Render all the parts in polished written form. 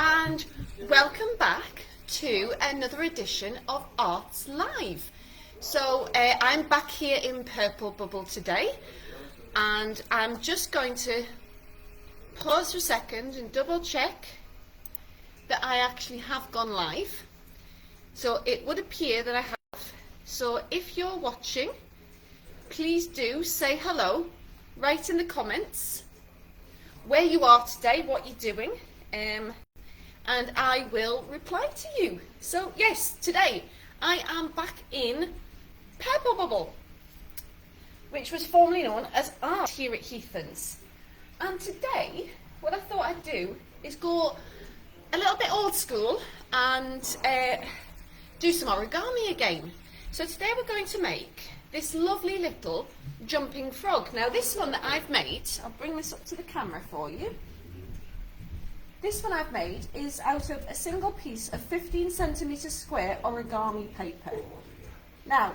and welcome back to another edition of Arts Live. So I'm back here in Purple Bubble today, and I'm just going to pause for a second and double check that I actually have gone live. So it would appear that I have. So if you're watching, please do say hello, write in the comments where you are today, what you're doing, and I will reply to you. So yes, today I am back in Purple Bubble, which was formerly known as Art here at Heathlands. And today, what I thought I'd do is go a little bit old school and do some origami again. So today we're going to make this lovely little jumping frog. Now this one that I've made, I'll bring this up to the camera for you. This one I've made is out of a single piece of 15 centimetre square origami paper. Now,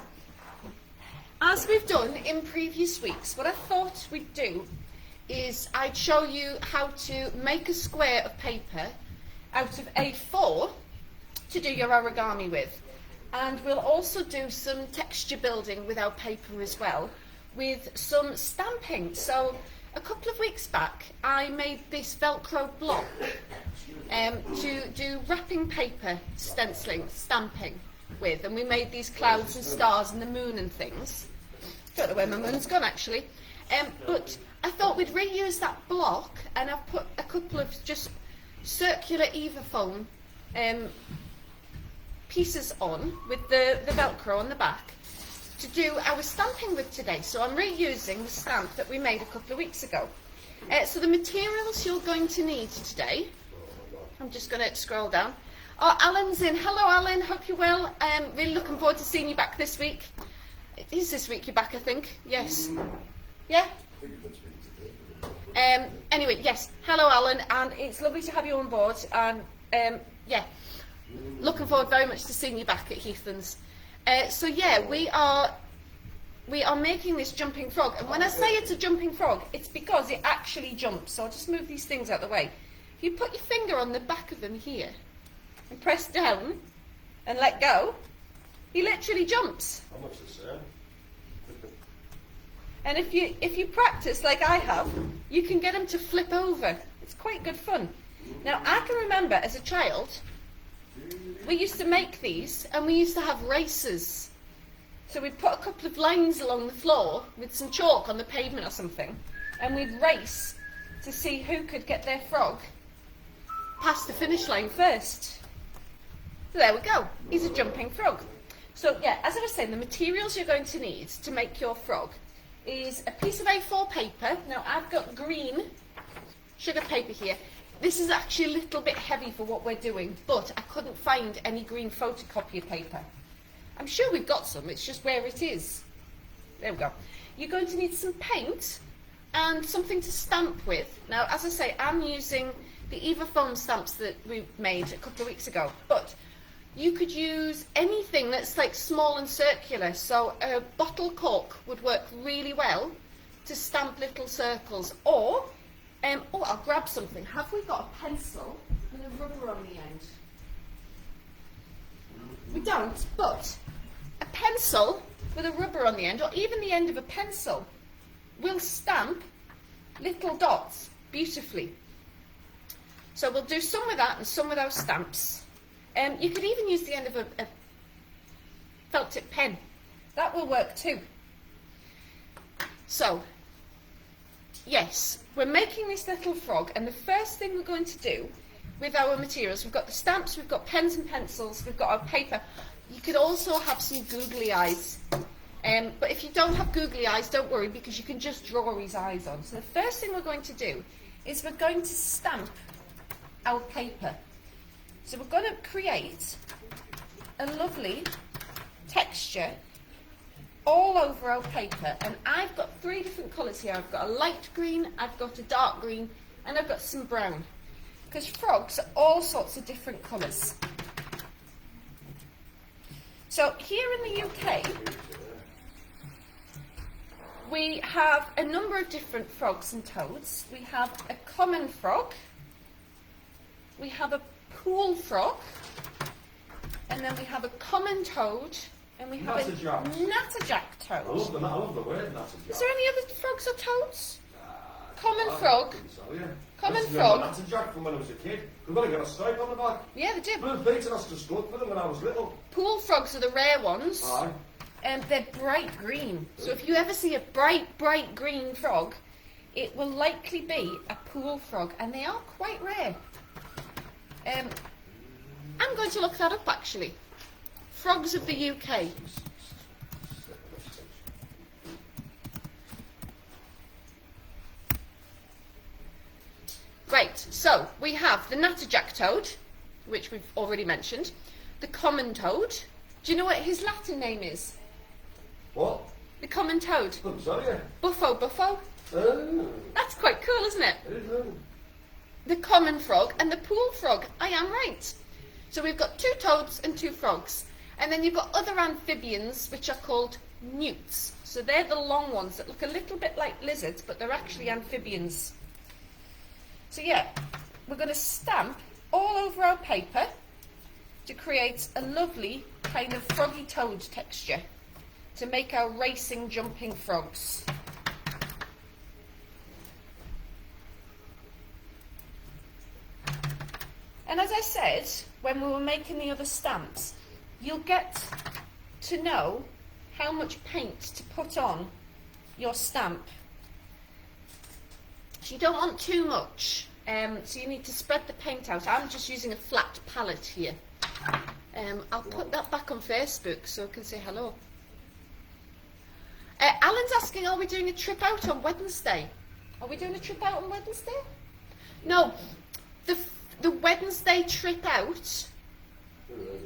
as we've done in previous weeks, what I thought we'd do is I'd show you how to make a square of paper out of A4 to do your origami with. And we'll also do some texture building with our paper as well, with some stamping. So a couple of weeks back I made this Velcro block to do wrapping paper stenciling, stamping with, and we made these clouds and stars and the moon and things. Don't know where my moon's gone actually, but I thought we'd reuse that block, and I've put a couple of just circular Evafoam pieces on with the Velcro on the back to do our stamping with today. So I'm reusing the stamp that we made a couple of weeks ago. So the materials you're going to need today, I'm just going to scroll down. Oh, Alan's in. Hello Alan, hope you're well. Really looking forward to seeing you back this week. It is this week you're back, I think. Yes. Yeah? Anyway, yes. Hello Alan, and it's lovely to have you on board. And yeah, looking forward very much to seeing you back at Heathlands. So yeah, we are making this jumping frog, and when I say it's a jumping frog, it's because it actually jumps. So I'll just move these things out of the way. If you put your finger on the back of him here and press down and let go, he literally jumps. How much is that? And if you practice like I have, you can get him to flip over. It's quite good fun. Now I can remember as a child, we used to make these and we used to have races. So we'd put a couple of lines along the floor with some chalk on the pavement or something, and we'd race to see who could get their frog past the finish line first. So there we go. He's a jumping frog. So yeah, as I was saying, the materials you're going to need to make your frog is a piece of A4 paper. Now I've got green sugar paper here. This is actually a little bit heavy for what we're doing, but I couldn't find any green photocopier paper. I'm sure we've got some, it's just where it is. There we go. You're going to need some paint and something to stamp with. Now, as I say, I'm using the Evafoam stamps that we made a couple of weeks ago, but you could use anything that's like small and circular. So a bottle cork would work really well to stamp little circles, or oh, I'll grab something. Have we got a pencil with a rubber on the end? We don't, but a pencil with a rubber on the end, or even the end of a pencil, will stamp little dots beautifully. So we'll do some with that and some with our stamps. You could even use the end of a felt tip pen. That will work too. So, yes, we're making this little frog, and the first thing we're going to do with our materials, we've got the stamps, we've got pens and pencils, we've got our paper. You could also have some googly eyes, but if you don't have googly eyes, don't worry, because you can just draw his eyes on. So the first thing we're going to do is we're going to stamp our paper. So we're going to create a lovely texture all over our paper, and I've got 3 different colours here. I've got a light green, I've got a dark green, and I've got some brown, because frogs are all sorts of different colours. So here in the UK, we have a number of different frogs and toads. We have a common frog, we have a pool frog, and then we have a common toad, and we have a natterjack toad. I love the word natterjack. Is there any other frogs or toads? Common frog. So, yeah. Common frog. Natterjack from when I was a kid. We've got to get a stripe on the back. Yeah, they do. Well, beating us to school for them when I was little. Pool frogs are the rare ones. Aye. And they're bright green. So if you ever see a bright green frog, it will likely be a pool frog, and they are quite rare. I'm going to look that up actually. Frogs of the UK. Great, so we have the natterjack toad, which we've already mentioned, the common toad. Do you know what his Latin name is? What? The common toad. I'm sorry. Buffo. Oh. That's quite cool, isn't it? It is. The common frog and the pool frog. I am right. So we've got 2 toads and 2 frogs. And then you've got other amphibians, which are called newts. So they're the long ones that look a little bit like lizards, but they're actually amphibians. So yeah, we're going to stamp all over our paper to create a lovely kind of froggy toad texture to make our racing, jumping frogs. And as I said, when we were making the other stamps, you'll get to know how much paint to put on your stamp. So you don't want too much, so you need to spread the paint out. I'm just using a flat palette here. I'll put that back on Facebook so I can say hello. Alan's asking, are we doing a trip out on Wednesday? Are we doing a trip out on Wednesday? No, the Wednesday trip out,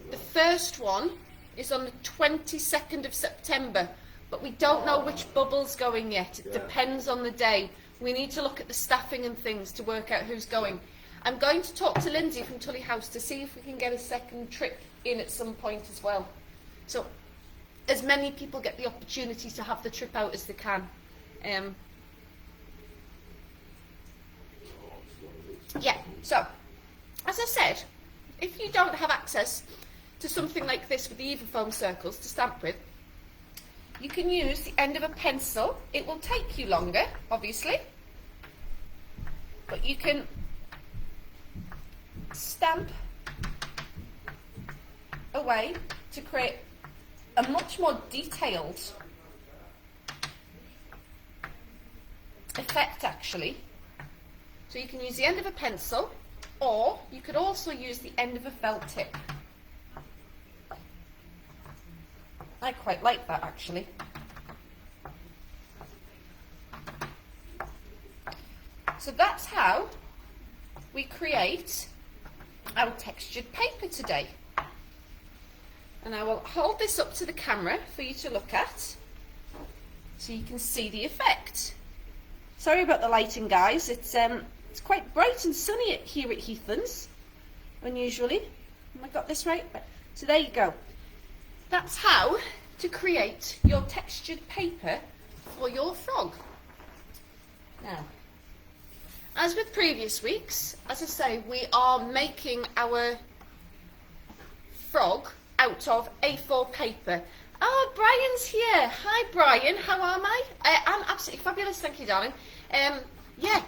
the first one is on the 22nd of September, but we don't know which bubble's going yet. It depends on the day. We need to look at the staffing and things to work out who's going. I'm going to talk to Lindsay from Tully House to see if we can get a second trip in at some point as well. So as many people get the opportunity to have the trip out as they can. Yeah, so as I said, if you don't have access to something like this with the Evafoam circles to stamp with, you can use the end of a pencil. It will take you longer, obviously, but you can stamp away to create a much more detailed effect, actually. So you can use the end of a pencil, or you could also use the end of a felt tip. I quite like that, actually. So that's how we create our textured paper today. And I will hold this up to the camera for you to look at so you can see the effect. Sorry about the lighting, guys. It's quite bright and sunny here at Heathlands, unusually. Have I got this right? So there you go. That's how to create your textured paper for your frog. Now, as with previous weeks, as I say, we are making our frog out of A4 paper. Oh, Brian's here. Hi, Brian. How am I? I'm absolutely fabulous, thank you, darling. Yeah,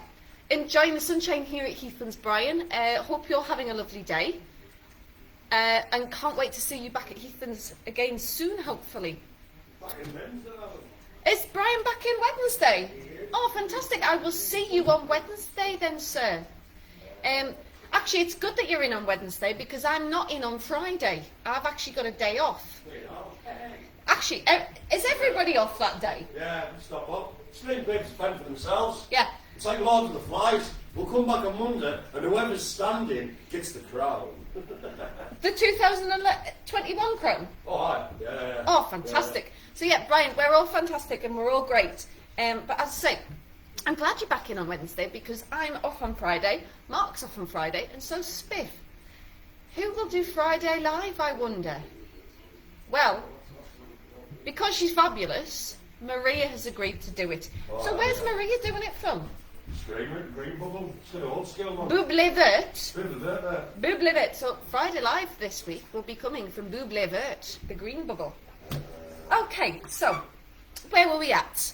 enjoying the sunshine here at Heathlands, Brian. Hope you're having a lovely day. And can't wait to see you back at Heathlands again soon, hopefully. Is Brian back in Wednesday? Oh, fantastic. I will see you on Wednesday then, sir. Actually, it's good that you're in on Wednesday because I'm not in on Friday. I've actually got a day off. Actually, is everybody off that day? Yeah, stop up. Sleep babes fend for themselves. Yeah. It's like Lord of the Flies. We'll come back on Monday and whoever's standing gets the crown. The 2021 crown? Oh, aye. Yeah. Oh, fantastic. Yeah. So yeah, Brian, we're all fantastic and we're all great. But as I say, I'm glad you're back in on Wednesday because I'm off on Friday, Mark's off on Friday, and so's Spiff. Who will do Friday Live, I wonder? Well, because she's fabulous, Maria has agreed to do it. So where's Maria doing it from? Green bubble. It's an old skill one. Buble Vert. There. Buble Vert. So Friday Live this week will be coming from Buble Vert, the green bubble. Okay, so where were we at?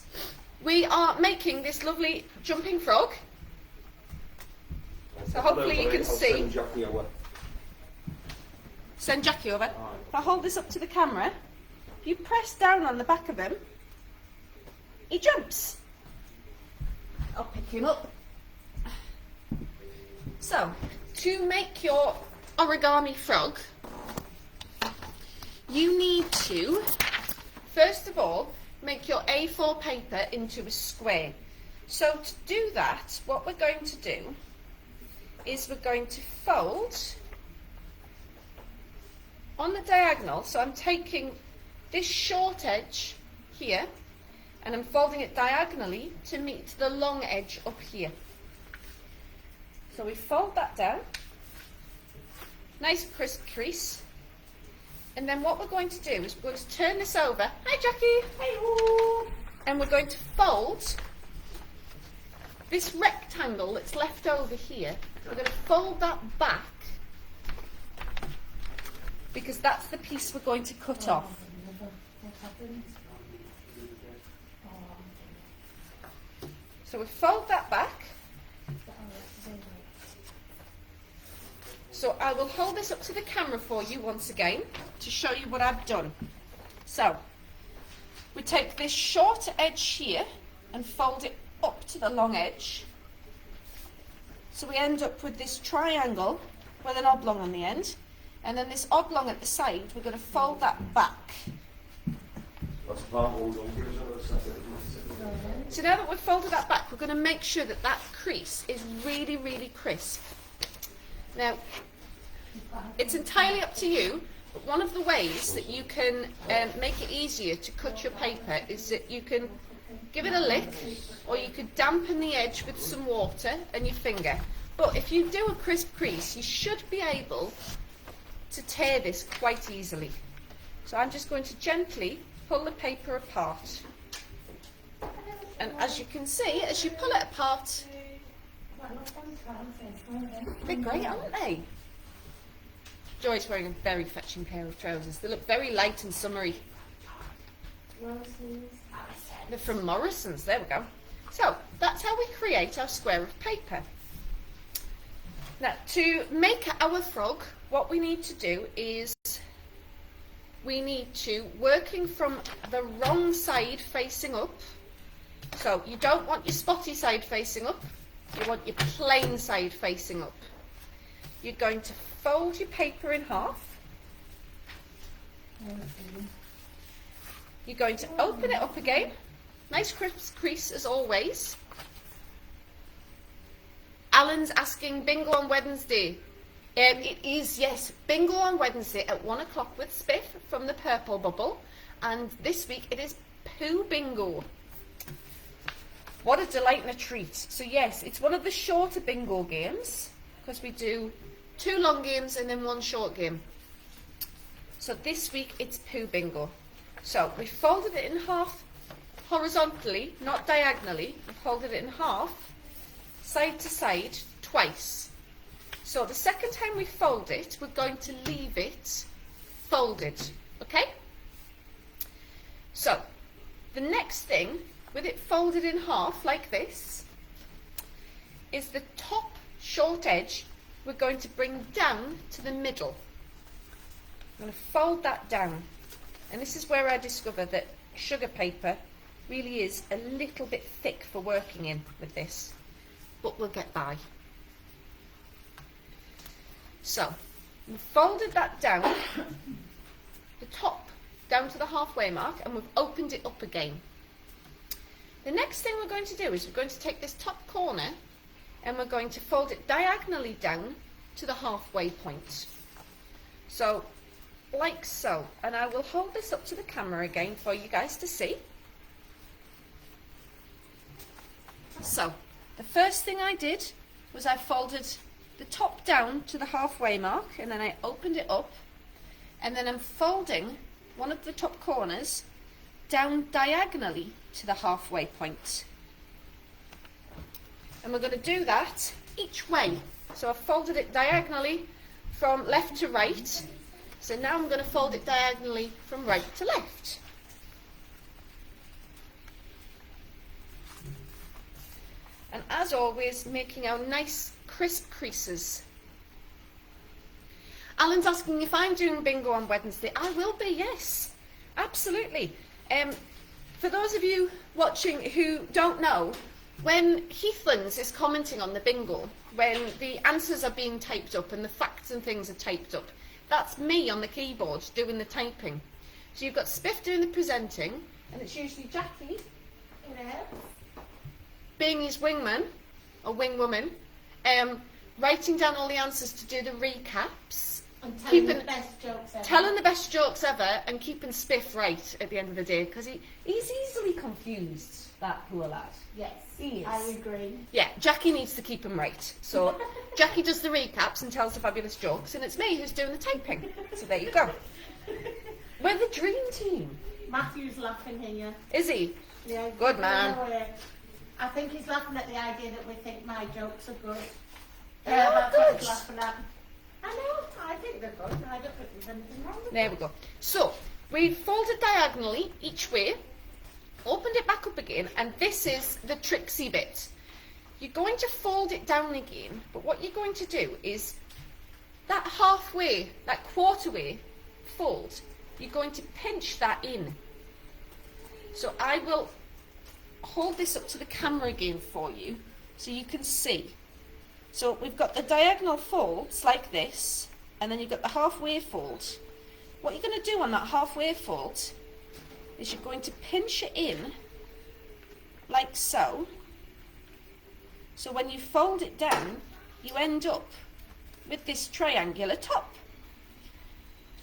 We are making this lovely jumping frog. So hopefully you can see. Send Jackie away. Send Jackie over. If I hold this up to the camera, if you press down on the back of him, he jumps. I'll pick him up. So, to make your origami frog, you need to, first of all, make your A4 paper into a square. So to do that, what we're going to do is we're going to fold on the diagonal. So I'm taking this short edge here and I'm folding it diagonally to meet the long edge up here. So we fold that down, nice crisp crease, and then what we're going to do is we're going to turn this over. Hi Jackie! Hi-ho! And we're going to fold this rectangle that's left over here. We're going to fold that back because that's the piece we're going to cut off. So we fold that back. So I will hold this up to the camera for you once again to show you what I've done. So we take this short edge here and fold it up to the long edge. So we end up with this triangle with an oblong on the end, and then this oblong at the side, we're going to fold that back. So now that we've folded that back, we're going to make sure that that crease is really, really crisp. Now, it's entirely up to you, but one of the ways that you can make it easier to cut your paper is that you can give it a lick, or you could dampen the edge with some water and your finger. But if you do a crisp crease, you should be able to tear this quite easily. So I'm just going to gently pull the paper apart. And as you can see, as you pull it apart, they're great, aren't they? Joy's wearing a very fetching pair of trousers. They look very light and summery. They're from Morrison's, there we go. So, that's how we create our square of paper. Now, to make our frog, what we need to do is we need to, working from the wrong side facing up, so you don't want your spotty side facing up, you want your plain side facing up. You're going to fold your paper in half. You're going to open it up again. Nice crisp crease as always. Alan's asking, bingo on Wednesday. It is, yes, bingo on Wednesday at 1 o'clock with Spiff from the Purple Bubble. And this week it is Poo Bingo. What a delight and a treat. So yes, it's one of the shorter bingo games because we do 2 long games and then 1 short game. So this week it's Poo Bingo. So we folded it in half horizontally, not diagonally. We folded it in half, side to side, twice. So the second time we fold it, we're going to leave it folded, okay? So the next thing, with it folded in half like this, is the top short edge we're going to bring down to the middle. I'm going to fold that down. And this is where I discover that sugar paper really is a little bit thick for working in with this, but we'll get by. So, we've folded that down, the top down to the halfway mark, and we've opened it up again. The next thing we're going to do is we're going to take this top corner and we're going to fold it diagonally down to the halfway point. So, like so. And I will hold this up to the camera again for you guys to see. So, the first thing I did was I folded the top down to the halfway mark, and then I opened it up, and then I'm folding one of the top corners down diagonally to the halfway point. And we're going to do that each way. So I've folded it diagonally from left to right. So now I'm going to fold it diagonally from right to left. And as always, making our nice crisp creases. Alan's asking if I'm doing bingo on Wednesday. I will be, yes, absolutely. For those of you watching who don't know, when Heathlands is commenting on the bingo, when the answers are being typed up and the facts and things are typed up, that's me on the keyboard doing the typing. So you've got Spiff doing the presenting, and it's usually Jackie being his wingman or wingwoman, writing down all the answers to do the recaps, and telling the best jokes ever. Telling the best jokes ever, and keeping Spiff right at the end of the day, because he's easily confused, that poor lad. Yes, he is. I agree. Yeah, Jackie needs to keep him right. So Jackie does the recaps and tells the fabulous jokes, and it's me who's doing the typing. So there you go. We're the dream team. Matthew's laughing here. Is he? Yeah. Good man. I think he's laughing at the idea that we think my jokes are good. Yeah, that's good. what he's laughing at. I know, I think they're good. I don't think there's anything wrong with There we go. So we've folded diagonally each way, opened it back up again, and this is the tricksy bit. You're going to fold it down again, but what you're going to do is that halfway, that quarter way fold, you're going to pinch that in. So I will hold this up to the camera again for you so you can see. So we've got the diagonal folds like this, and then you've got the halfway fold. What you're going to do on that halfway fold is you're going to pinch it in like so. So when you fold it down, you end up with this triangular top.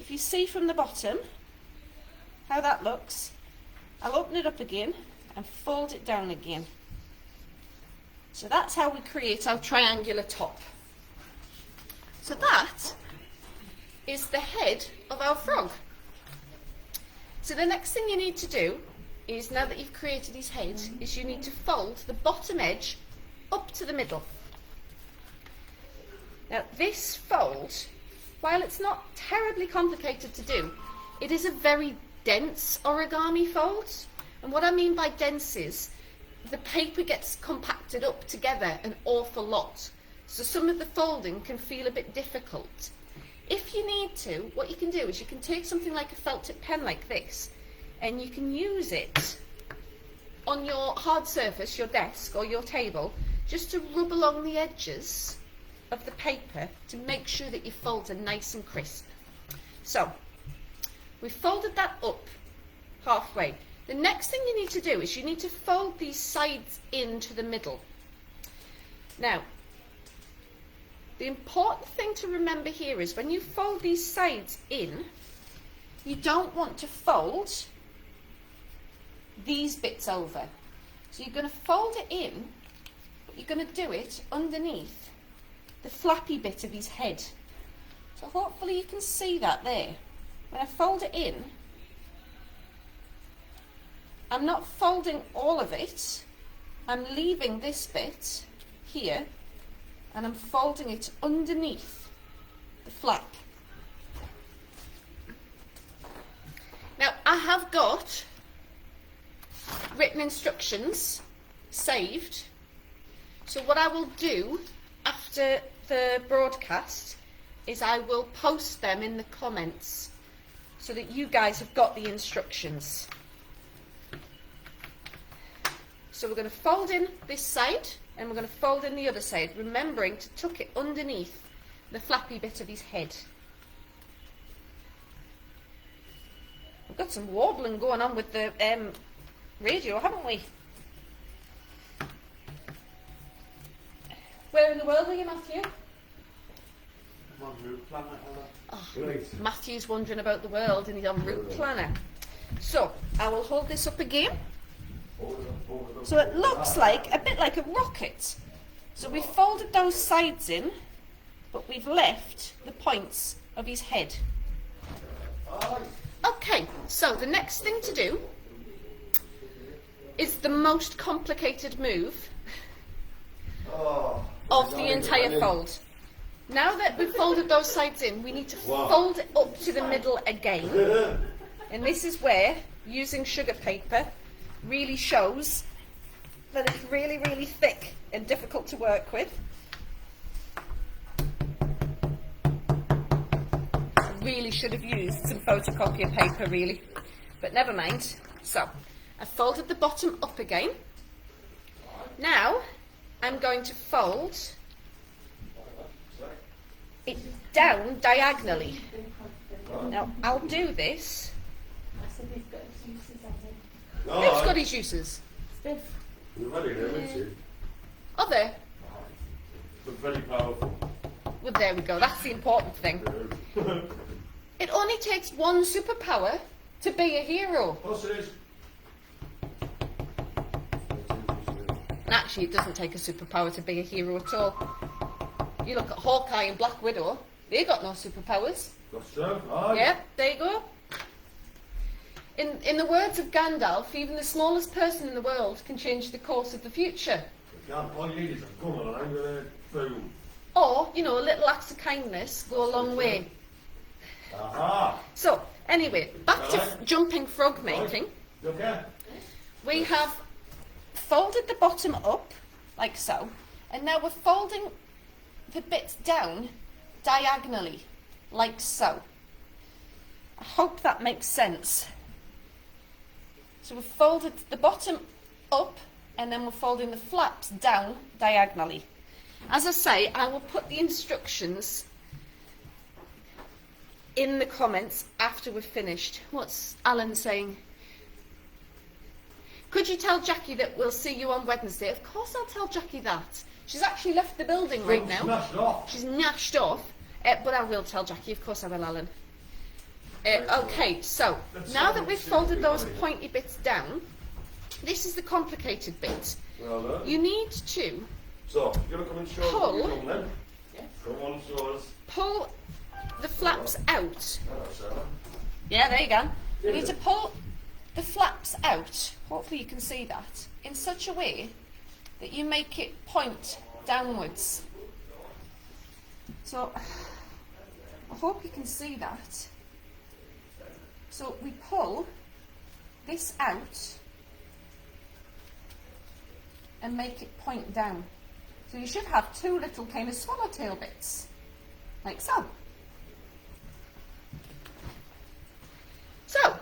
If you see from the bottom how that looks, I'll open it up again and fold it down again. So that's how we create our triangular top. So that is the head of our frog. So the next thing you need to do is, now that you've created his head, is you need to fold the bottom edge up to the middle. Now this fold, while it's not terribly complicated to do, it is a very dense origami fold. And what I mean by dense is the paper gets compacted up together an awful lot. So some of the folding can feel a bit difficult. If you need to, what you can do is you can take something like a felt tip pen like this, and you can use it on your hard surface, your desk or your table, just to rub along the edges of the paper to make sure that your folds are nice and crisp. So we've folded that up halfway. The next thing you need to do is you need to fold these sides into the middle. Now, the important thing to remember here is when you fold these sides in, you don't want to fold these bits over. So you're going to fold it in, but you're going to do it underneath the flappy bit of his head. So hopefully you can see that there. When I fold it in, I'm not folding all of it, I'm leaving this bit here and I'm folding it underneath the flap. Now I have got written instructions saved, so what I will do after the broadcast is I will post them in the comments so that you guys have got the instructions. So we're going to fold in this side and we're going to fold in the other side, remembering to tuck it underneath the flappy bit of his head. We've got some wobbling going on with the radio, haven't we? Where in the world are you, Matthew? I'm on route planet, Ella. Oh, Right. Matthew's wondering about the world and he's on route planner. So I will hold this up again. So it looks like a bit like a rocket. So we've folded those sides in, but we've left the points of his head. Okay, so the next thing to do is the most complicated move of the entire fold. Now that we've folded those sides in, we need to fold it up to the middle again. And this is where using sugar paper really shows that it's really, really thick and difficult to work with. Really should have used some photocopier paper, really, but never mind. So I folded the bottom up again. Now I'm going to fold it down diagonally. Now I'll do this. Who's got his uses? Are there? But very powerful. Well, there we go. That's the important thing. It only takes one superpower to be a hero. Plus it is. Actually, it doesn't take a superpower to be a hero at all. You look at Hawkeye and Black Widow, they got no superpowers. That's true. Aye. Yeah, there you go. In the words of Gandalf, even the smallest person in the world can change the course of the future. All you need is a gun and I'm going to boom. Or, you know, a little acts of kindness go a long way. Aha! So, anyway, back to jumping frog making. Okay. We have folded the bottom up, like so, and now we're folding the bits down diagonally, like so. I hope that makes sense. So we've folded the bottom up, and then we're folding the flaps down diagonally. As I say, I will put the instructions in the comments after we've finished. What's Alan saying? Could you tell Jackie that we'll see you on Wednesday? Of course I'll tell Jackie that. She's actually left the building right now. Smashed off. She's gnashed off. But I will tell Jackie, of course I will, Alan. Okay, so now that we've folded those pointy bits down, this is the complicated bit. Well done. You need to So, you're going to come and show us what you've done then? Yes. Come on, show us. pull the flaps out. Hello, Sarah. Yeah, there you go. You need to pull the flaps out, hopefully you can see that, in such a way that you make it point downwards. So, I hope you can see that. So we pull this out and make it point down. So you should have two little kind of swallowtail bits, like so. So,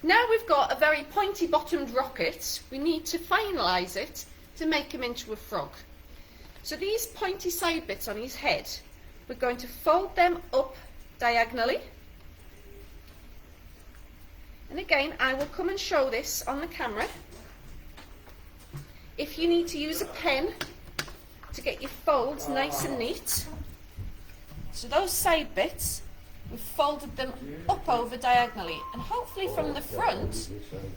now we've got a very pointy bottomed rocket, we need to finalise it to make him into a frog. So these pointy side bits on his head, we're going to fold them up diagonally. And again, I will come and show this on the camera. If you need to use a pen to get your folds nice and neat. So those side bits, we've folded them up over diagonally, and hopefully from the front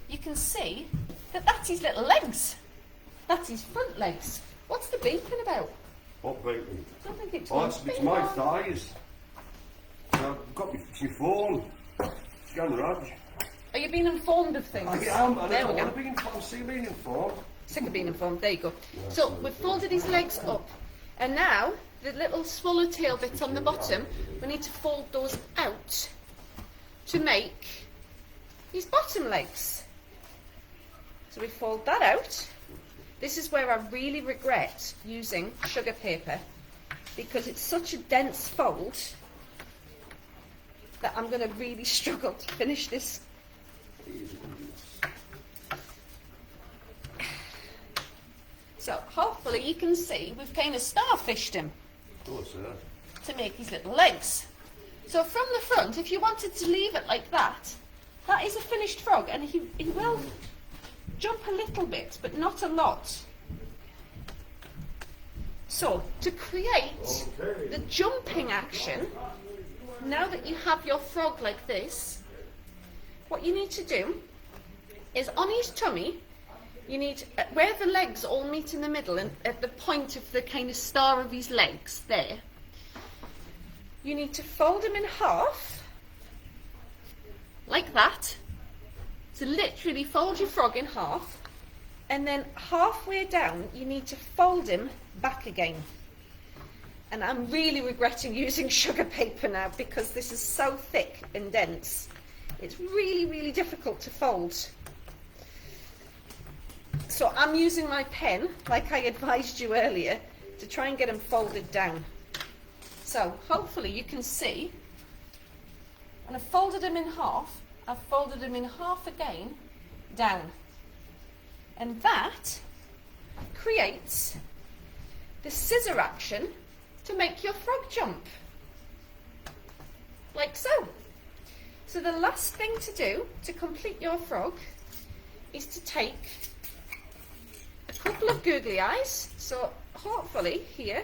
you can see that that's his little legs. That's his front legs. What's the beeping about? What bacon? I don't think it's Oh, it's my thighs. I've got your phone. Scan Raj. Are you being informed of things? I am. I There we don't go. want to be informed. See being informed. Sick of being informed. There you go. So we've folded his legs up, and now the little swallowtail bits on the bottom, we need to fold those out to make his bottom legs. So we fold that out. This is where I really regret using sugar paper, because it's such a dense fold that I'm going to really struggle to finish this. So hopefully you can see we've kind of starfished him to make his little legs. So from the front, if you wanted to leave it like that, that is a finished frog, and he will jump a little bit, but not a lot. So to create the jumping action, now that you have your frog like this, what you need to do is on his tummy, you need, where the legs all meet in the middle and at the point of the kind of star of his legs there, you need to fold him in half, like that. So literally fold your frog in half, and then halfway down you need to fold him back again. And I'm really regretting using sugar paper now because this is so thick and dense. It's really, really difficult to fold. So I'm using my pen, like I advised you earlier, to try and get them folded down. So hopefully you can see, and I've folded them in half, I've folded them in half again, down. And that creates the scissor action to make your frog jump. Like so. So the last thing to do to complete your frog is to take a couple of googly eyes. So hopefully here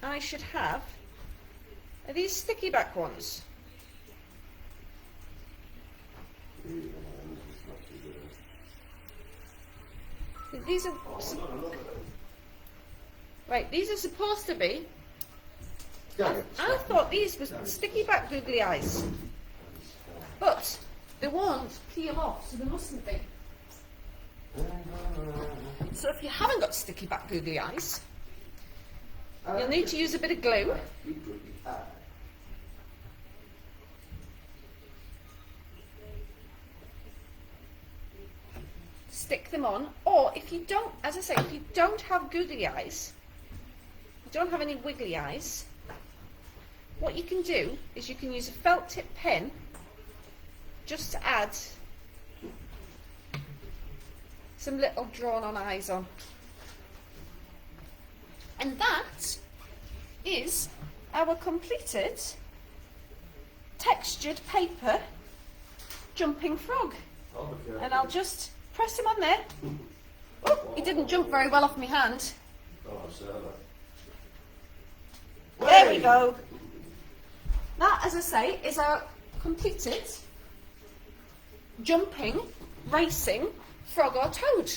I should have these sticky back ones. These are right, these are supposed to be, I thought these were sticky back googly eyes, but they won't peel off, so they mustn't be. So if you haven't got sticky back googly eyes, you'll need to use a bit of glue. Stick them on, or if you don't, as I say, if you don't have googly eyes, you don't have any wiggly eyes, what you can do is you can use a felt tip pen just to add some little drawn on eyes on. And that is our completed textured paper jumping frog. And I'll just press him on there. Oh, he didn't jump very well off my hand. There we go. That, as I say, is our completed jumping, racing frog or toad.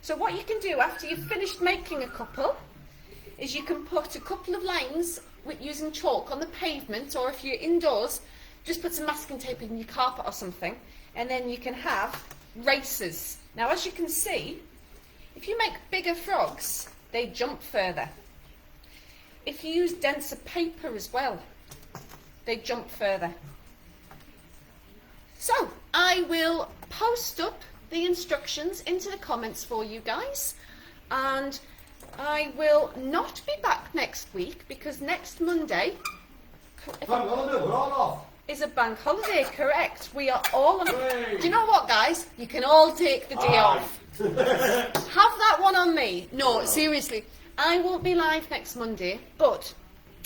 So what you can do after you've finished making a couple is you can put a couple of lines with using chalk on the pavement, or if you're indoors, just put some masking tape in your carpet or something, and then you can have races. Now, as you can see, if you make bigger frogs, they jump further. If you use denser paper as well, they jump further. So I will post up the instructions into the comments for you guys, and I will not be back next week because next Monday is a bank holiday, correct? We are all on. Do you know what, guys? You can all take the day off. Have that one on me. No, seriously. I won't be live next Monday, but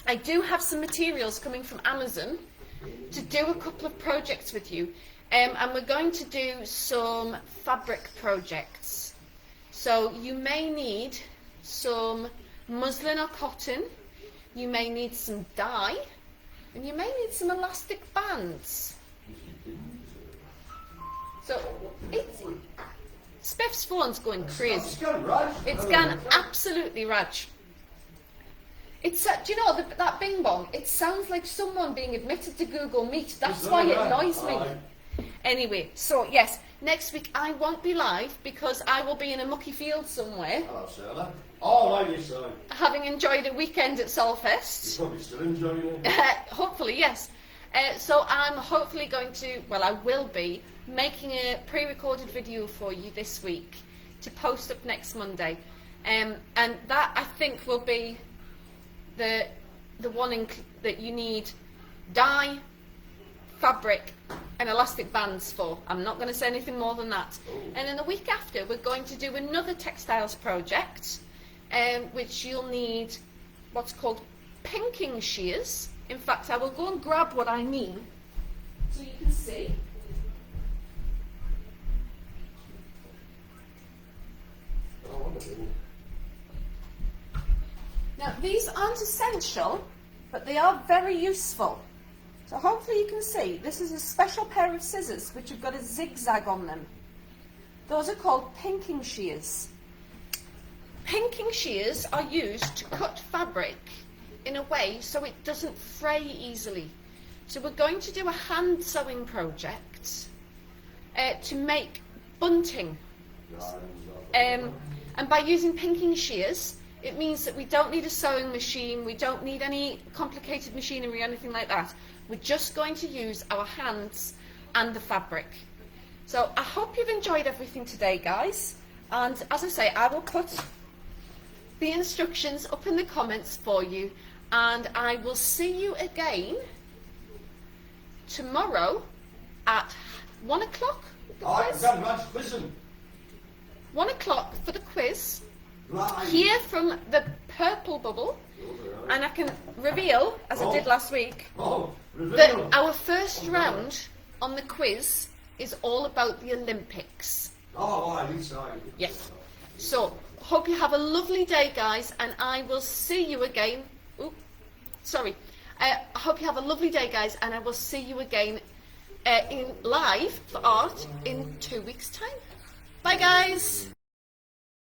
I do have some materials coming from Amazon to do a couple of projects with you. And we're going to do some fabric projects. So you may need some muslin or cotton, you may need some dye, and you may need some elastic bands. So it's Spiff's phone's going crazy. It's gone absolutely raj. It's do you know that bing bong? It sounds like someone being admitted to Google Meet. That's why it annoys me. Anyway, so yes, next week I won't be live because I will be in a mucky field somewhere. Hello, Sarah. Oh, I like you, having enjoyed a weekend at Solfest. You're probably still enjoying it. Hopefully, yes. So I'm hopefully going to, well, I will be making a pre-recorded video for you this week to post up next Monday, and that I think will be the one that you need dye, fabric and elastic bands for. I'm not going to say anything more than that. And then the week after we're going to do another textiles project, which you'll need what's called pinking shears. In fact, I will go and grab what I mean so you can see. Now, these aren't essential, but they are very useful. So hopefully you can see, this is a special pair of scissors which have got a zigzag on them. Those are called pinking shears. Pinking shears are used to cut fabric in a way so it doesn't fray easily. So we're going to do a hand sewing project to make bunting And by using pinking shears, it means that we don't need a sewing machine, we don't need any complicated machinery or anything like that. We're just going to use our hands and the fabric. So I hope you've enjoyed everything today, guys. And as I say, I will put the instructions up in the comments for you, and I will see you again tomorrow at 1 o'clock. Listen. 1 o'clock for the quiz. Right. Here from the purple bubble, and I can reveal, as I did last week, that our first round on the quiz is all about the Olympics. Yes. So, hope you have a lovely day, guys, and I will see you again. I hope you have a lovely day, guys, and I will see you again in live for art in 2 weeks' time. Bye, guys.